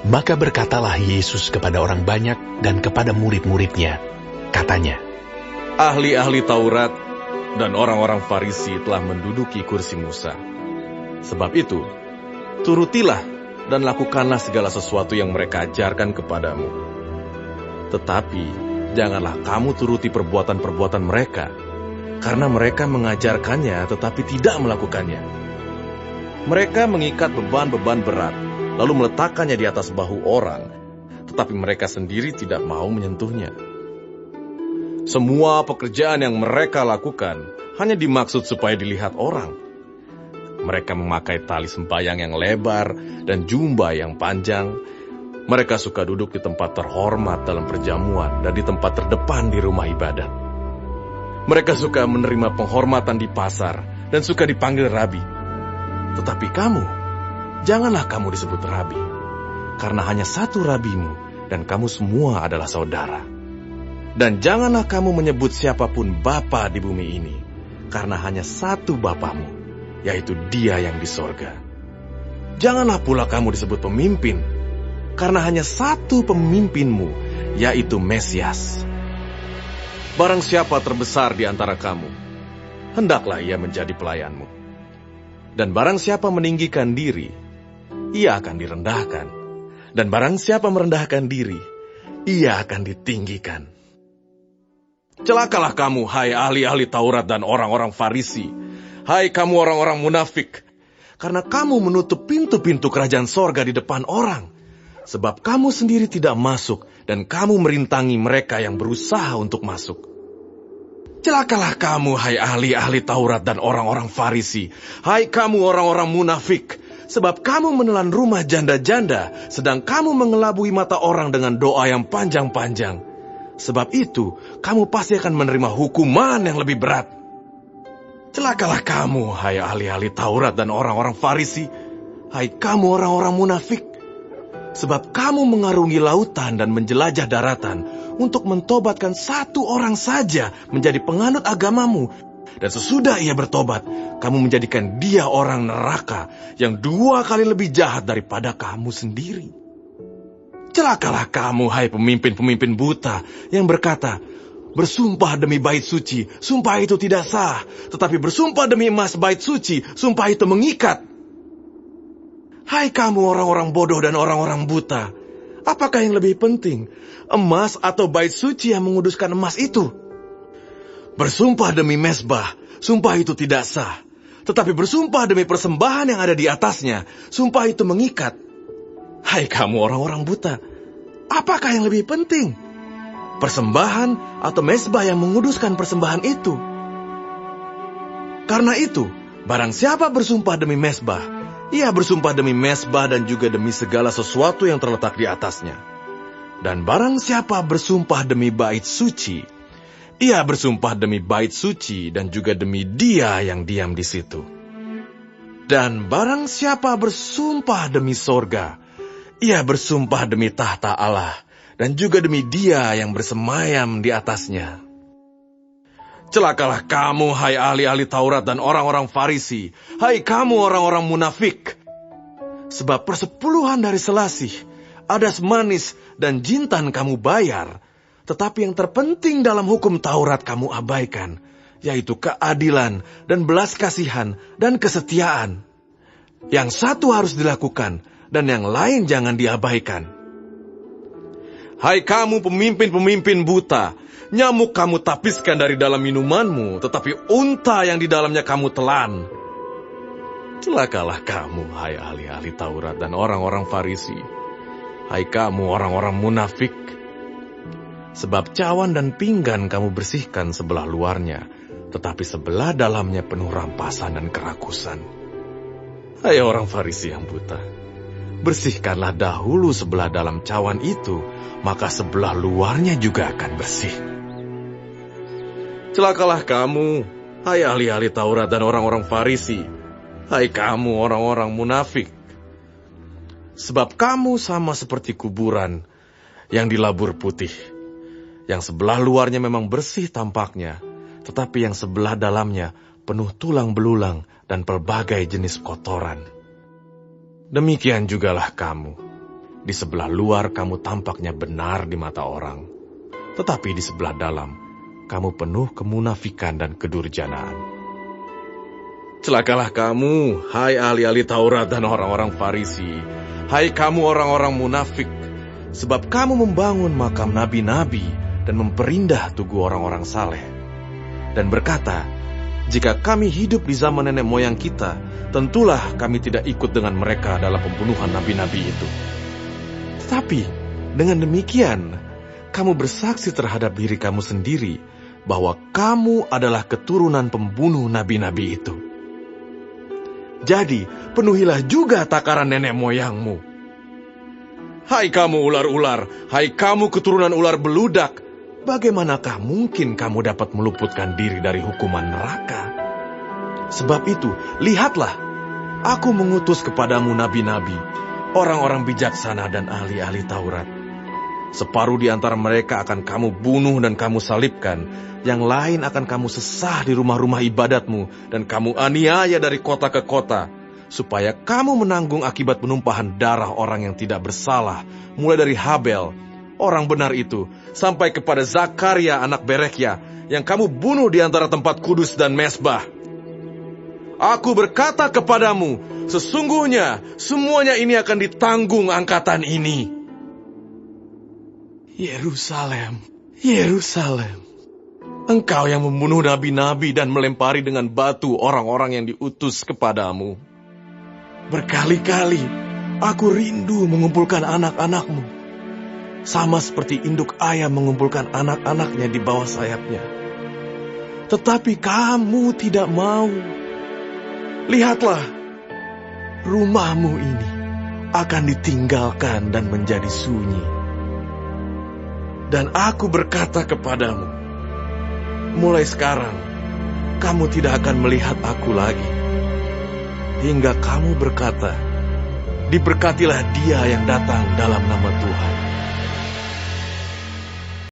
Maka berkatalah Yesus kepada orang banyak dan kepada murid-muridnya, katanya, ahli-ahli Taurat dan orang-orang Farisi telah menduduki kursi Musa. Sebab itu, turutilah dan lakukanlah segala sesuatu yang mereka ajarkan kepadamu. Tetapi, janganlah kamu turuti perbuatan-perbuatan mereka, karena mereka mengajarkannya tetapi tidak melakukannya. Mereka mengikat beban-beban berat, lalu meletakkannya di atas bahu orang, tetapi mereka sendiri tidak mau menyentuhnya. Semua pekerjaan yang mereka lakukan hanya dimaksud supaya dilihat orang. Mereka memakai tali sembahyang yang lebar dan jubah yang panjang. Mereka suka duduk di tempat terhormat dalam perjamuan dan di tempat terdepan di rumah ibadat. Mereka suka menerima penghormatan di pasar dan suka dipanggil rabi. Tetapi kamu, janganlah kamu disebut rabi, karena hanya satu rabimu dan kamu semua adalah saudara. Dan janganlah kamu menyebut siapapun bapa di bumi ini, karena hanya satu bapamu, yaitu Dia yang di sorga. Janganlah pula kamu disebut pemimpin, karena hanya satu pemimpinmu, yaitu Mesias. Barang siapa terbesar di antara kamu, hendaklah ia menjadi pelayanmu. Dan barang siapa meninggikan diri, ia akan direndahkan. Dan barang siapa merendahkan diri, ia akan ditinggikan. Celakalah kamu, hai ahli-ahli Taurat dan orang-orang Farisi. Hai kamu orang-orang munafik, karena kamu menutup pintu-pintu kerajaan sorga di depan orang. Sebab kamu sendiri tidak masuk, dan kamu merintangi mereka yang berusaha untuk masuk. Celakalah kamu, hai ahli-ahli Taurat dan orang-orang Farisi. Hai kamu orang-orang munafik, sebab kamu menelan rumah janda-janda, sedang kamu mengelabui mata orang dengan doa yang panjang-panjang. Sebab itu, kamu pasti akan menerima hukuman yang lebih berat. Celakalah kamu, hai ahli-ahli Taurat dan orang-orang Farisi. Hai kamu orang-orang munafik, sebab kamu mengarungi lautan dan menjelajah daratan untuk mentobatkan satu orang saja menjadi penganut agamamu. Dan sesudah ia bertobat, kamu menjadikan dia orang neraka yang 2 kali lebih jahat daripada kamu sendiri. Celakalah kamu, hai pemimpin-pemimpin buta yang berkata, bersumpah demi bait suci, sumpah itu tidak sah. Tetapi bersumpah demi emas bait suci, sumpah itu mengikat. Hai kamu orang-orang bodoh dan orang-orang buta, apakah yang lebih penting, emas atau bait suci yang menguduskan emas itu? Bersumpah demi mezbah, sumpah itu tidak sah. Tetapi bersumpah demi persembahan yang ada di atasnya, sumpah itu mengikat. Hai kamu orang-orang buta, apakah yang lebih penting, persembahan atau mezbah yang menguduskan persembahan itu? Karena itu, barang siapa bersumpah demi mezbah, ia bersumpah demi mezbah dan juga demi segala sesuatu yang terletak di atasnya. Dan barang siapa bersumpah demi bait suci, ia bersumpah demi bait suci dan juga demi Dia yang diam di situ. Dan barang siapa bersumpah demi sorga, ia bersumpah demi tahta Allah dan juga demi Dia yang bersemayam di atasnya. Celakalah kamu, hai ahli-ahli Taurat dan orang-orang Farisi. Hai kamu orang-orang munafik. Sebab persepuluhan dari selasih, adas manis dan jintan kamu bayar. Tetapi yang terpenting dalam hukum Taurat kamu abaikan, yaitu keadilan dan belas kasihan dan kesetiaan. Yang satu harus dilakukan, dan yang lain jangan diabaikan. Hai kamu pemimpin-pemimpin buta, nyamuk kamu tapiskan dari dalam minumanmu, tetapi unta yang di dalamnya kamu telan. Celakalah kamu, hai ahli-ahli Taurat dan orang-orang Farisi. Hai kamu orang-orang munafik, sebab cawan dan pinggan kamu bersihkan sebelah luarnya, tetapi sebelah dalamnya penuh rampasan dan kerakusan. Hai orang Farisi yang buta, bersihkanlah dahulu sebelah dalam cawan itu, maka sebelah luarnya juga akan bersih. Celakalah kamu, hai ahli-ahli Taurat dan orang-orang Farisi. Hai kamu orang-orang munafik, sebab kamu sama seperti kuburan yang dilabur putih, yang sebelah luarnya memang bersih tampaknya, tetapi yang sebelah dalamnya penuh tulang belulang dan pelbagai jenis kotoran. Demikian jugalah kamu, Di sebelah luar kamu tampaknya benar di mata orang, tetapi di sebelah dalam kamu penuh kemunafikan dan kedurjanaan. Celakalah kamu, hai ahli-ahli Taurat dan orang-orang Farisi, hai kamu orang-orang munafik, sebab kamu membangun makam nabi-nabi dan memperindah tugu orang-orang saleh. Dan berkata, jika kami hidup di zaman nenek moyang kita, tentulah kami tidak ikut dengan mereka dalam pembunuhan nabi-nabi itu. Tetapi dengan demikian, kamu bersaksi terhadap diri kamu sendiri bahwa kamu adalah keturunan pembunuh nabi-nabi itu. Jadi, penuhilah juga takaran nenek moyangmu. Hai kamu ular-ular, hai kamu keturunan ular beludak, bagaimanakah mungkin kamu dapat meluputkan diri dari hukuman neraka? Sebab itu, lihatlah, aku mengutus kepadamu nabi-nabi, orang-orang bijaksana dan ahli-ahli Taurat. Separuh di antara mereka akan kamu bunuh dan kamu salibkan, yang lain akan kamu sesah di rumah-rumah ibadatmu, dan kamu aniaya dari kota ke kota, supaya kamu menanggung akibat penumpahan darah orang yang tidak bersalah, mulai dari Habel, orang benar itu, sampai kepada Zakaria anak Berekya, yang kamu bunuh di antara tempat kudus dan mesbah. Aku berkata kepadamu, sesungguhnya semuanya ini akan ditanggung angkatan ini. Yerusalem, Yerusalem, engkau yang membunuh nabi-nabi dan melempari dengan batu orang-orang yang diutus kepadamu. Berkali-kali aku rindu mengumpulkan anak-anakmu, sama seperti induk ayam mengumpulkan anak-anaknya di bawah sayapnya. Tetapi kamu tidak mau. Lihatlah, rumahmu ini akan ditinggalkan dan menjadi sunyi. Dan aku berkata kepadamu, mulai sekarang kamu tidak akan melihat aku lagi, hingga kamu berkata, diberkatilah dia yang datang dalam nama Tuhan.